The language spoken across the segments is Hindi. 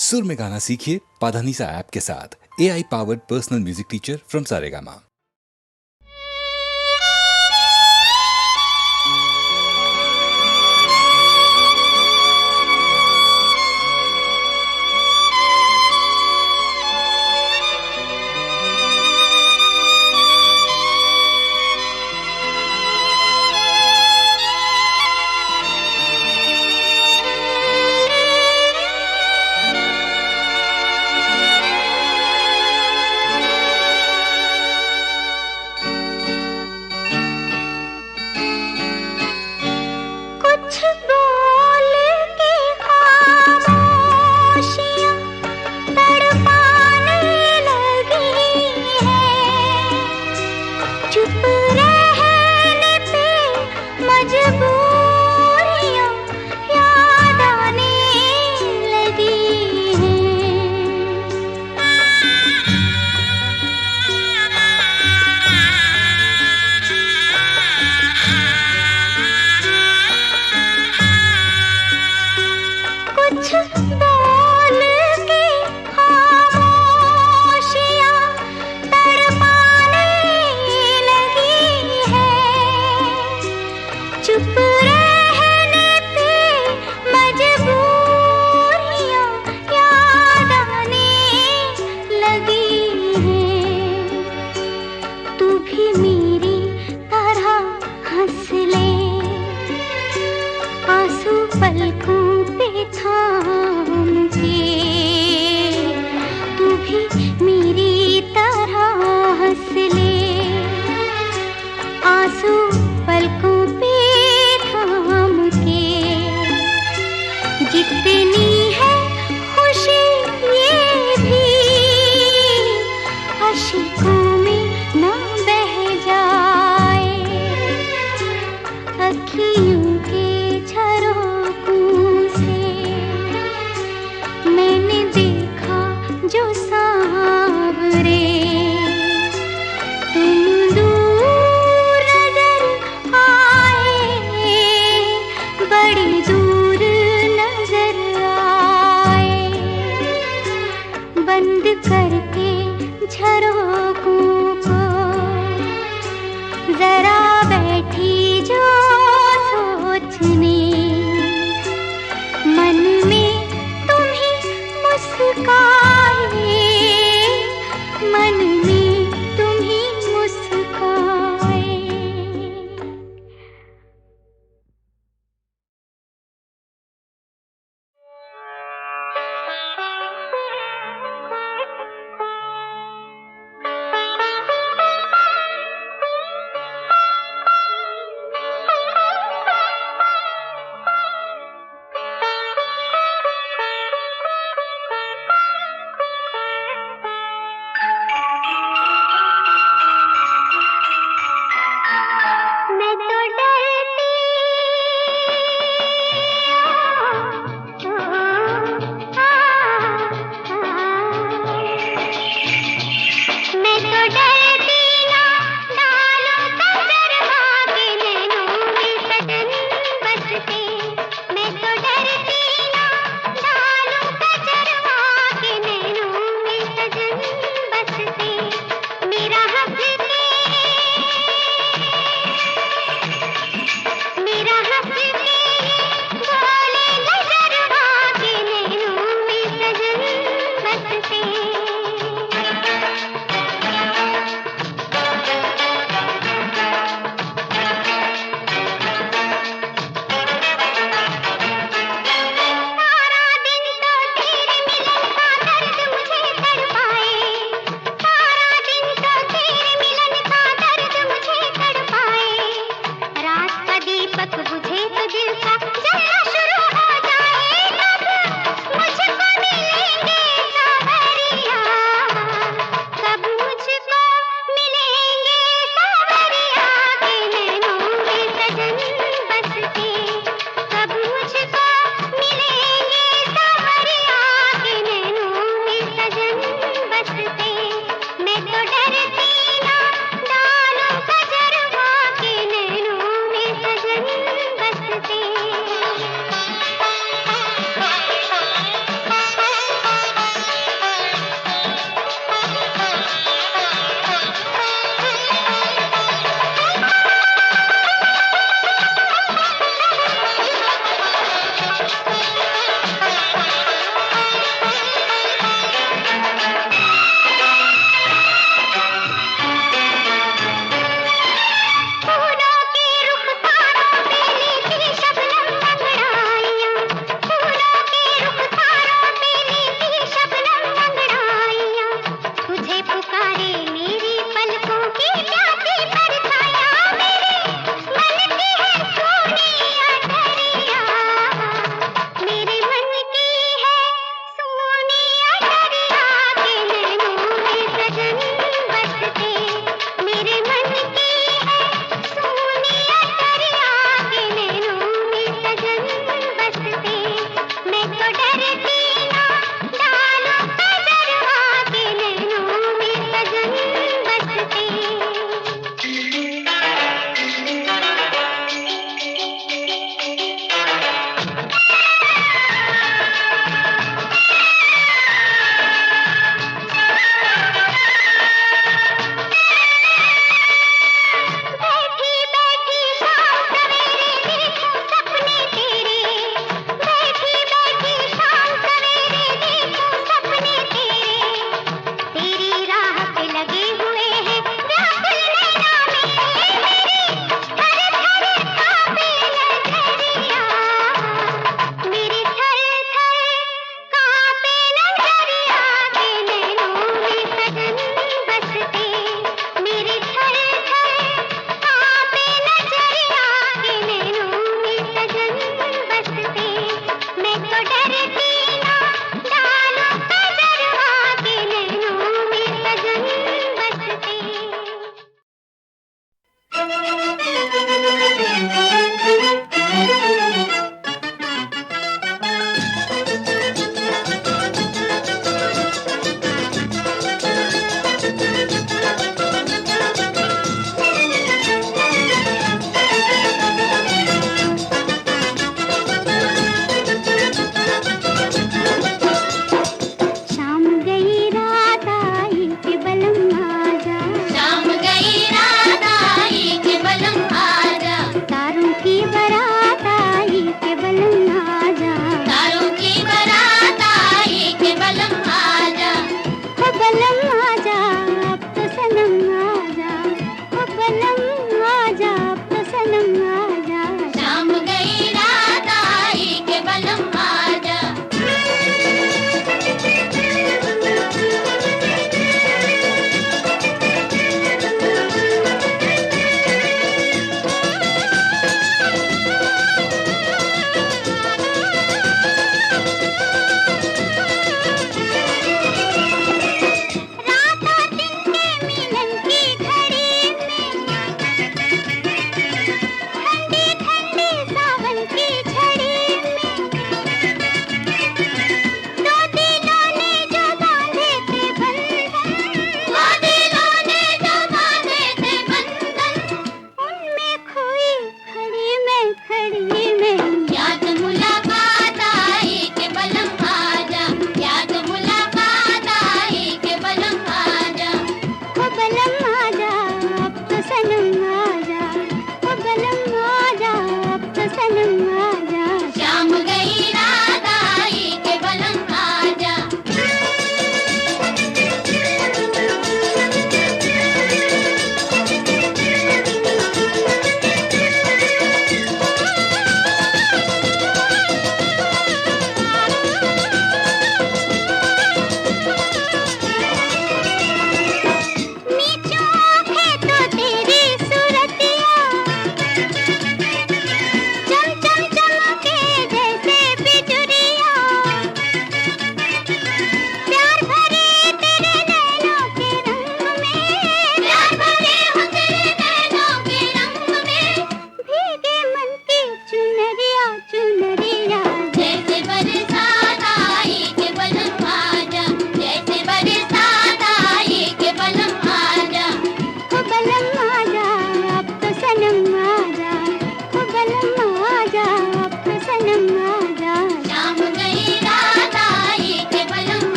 सुर में गाना सीखिए पाधानीसा ऐप के साथ। AI powered personal music teacher from Saregama.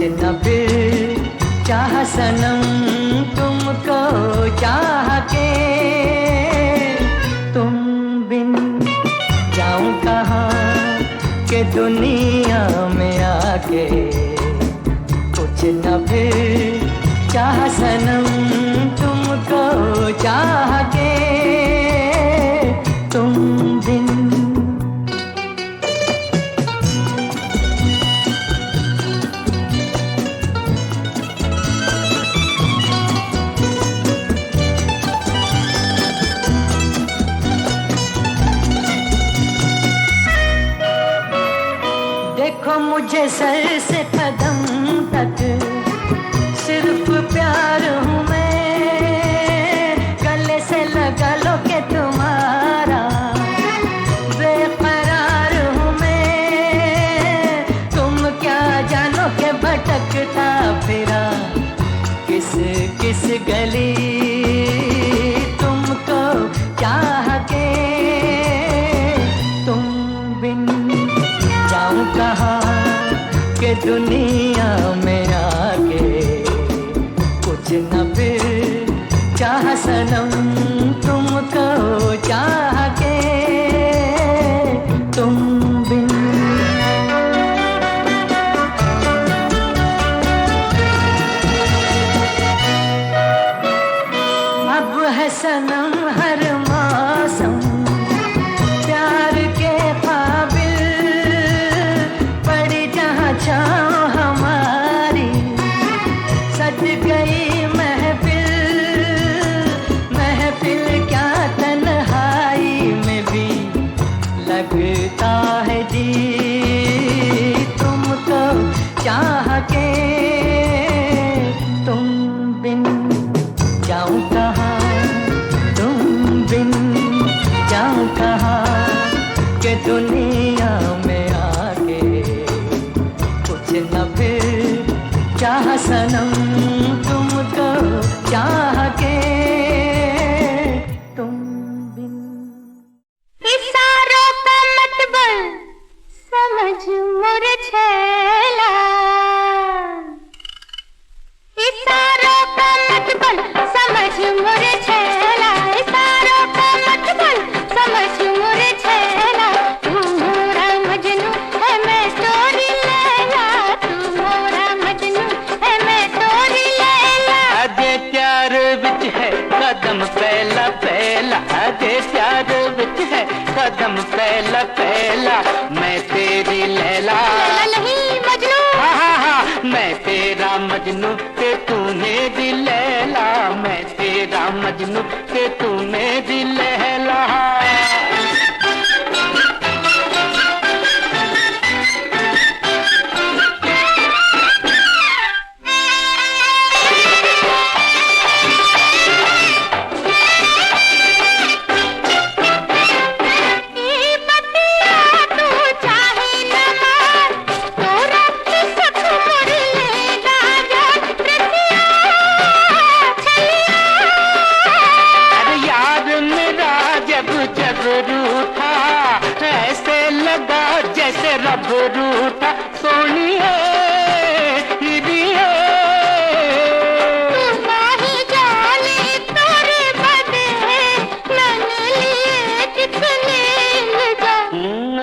न फिर चाह सनम तुमको चाह के, तुम बिन जाऊं कहाँ के दुनिया में आके, कुछ न फिर चाह सनम तुमको चाह के, तुम बिन। देखो मुझे सर से कदम तक सिर्फ प्यार हूँ मैं, गले से लगा लो के तुम्हारा बेकरार हूँ मैं। तुम क्या जानो के भटकता फिरा किस किस गली, तुमको चाह के, तुम बिन जाऊं कहाँ के दुनिया में आके, कुछ न फिर चाह सनम तुमको चाह के, तुम बिन। अब है सनम हर मौसम प्यार के काबिल, पड़ी जहाँ छाँव हमारी सज गई महफिल, महफिल क्या तन्हाई में भी लगता है जी, तुमको चाह के, तुम बिन जाऊं कहाँ, तुम बिन जाऊं कहाँ के दुनिया में आके, कुछ न फिर चाह सनम तुमको चाह के, तुम बिन। इशारों का मतलब समझ मोर छैला, इशारों का मतलब समझ मोर छैला, इशारों का मतलब समझ मोर छैला। तू मोरा मजनू है मैं तोरी लैला, तू मोरा मजनू है मैं तोरी लैला। अजे प्यार विच है कदम पहला पहला, अजे प्यार विच है कदम पहला पहला, मैं तेरी लैला नहीं मजनू, हाँ मैं तेरा मजनू के तू मेरी लैला, मैं तेरा मजनू के तू मेरी लैला। जैसे रब रूठा सोनिए तुम्हारी जाने तोरे बदे नन लिए कितने लगा।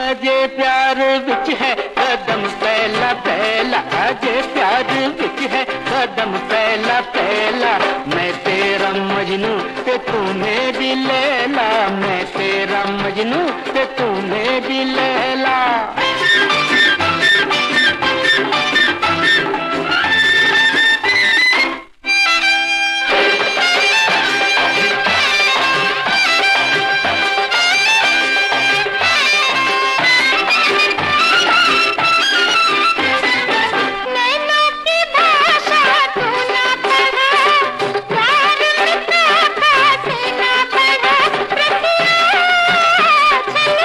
अजे प्यार विच है कदम पहला पहला, अजे प्यार विच है कदम पहला पहला, मैं तेरा मजनू ते तू मेरी लैला, मैं तेरा मजनू ते तू मेरी लैला। छलिया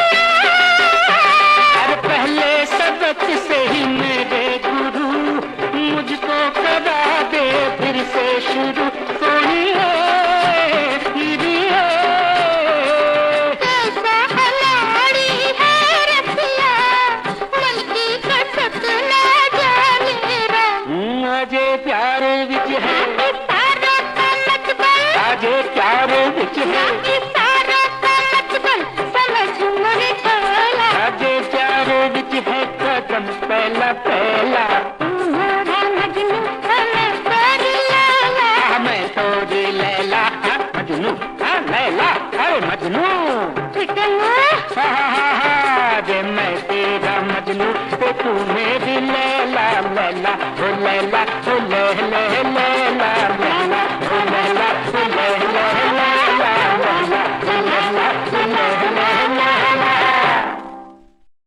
पहला पहला। तू मोरा मजनू मैं तेरी लैला। मैं तोरी लैला, मजनू, लैला, अरे मजनू। पिटनू रे मैं तेरा मजनू, तो तू मेरी लैला, लैला, ओ लैला, ओ ले ले ले।